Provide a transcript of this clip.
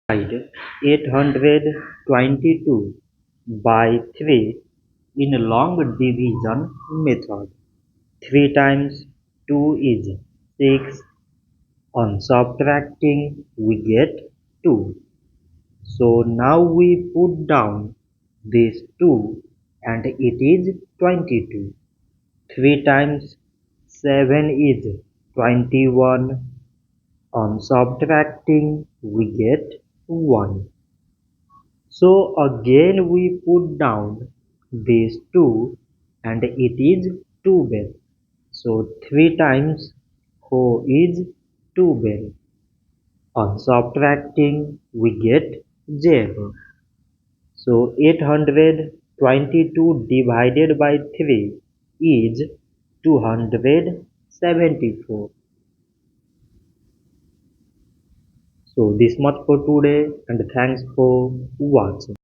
Divide 822 by 3 in a long division method. 3 times 2 is 6. On subtracting, we get 2. So now we put down this 2 and it is 22. 3 times 7 is 21. On subtracting, we get 1. So again we put down these 2 and it is 12. So 3 times 4 is 12. On subtracting we get 0. So 822 divided by 3 is 274. So this much for today and thanks for watching.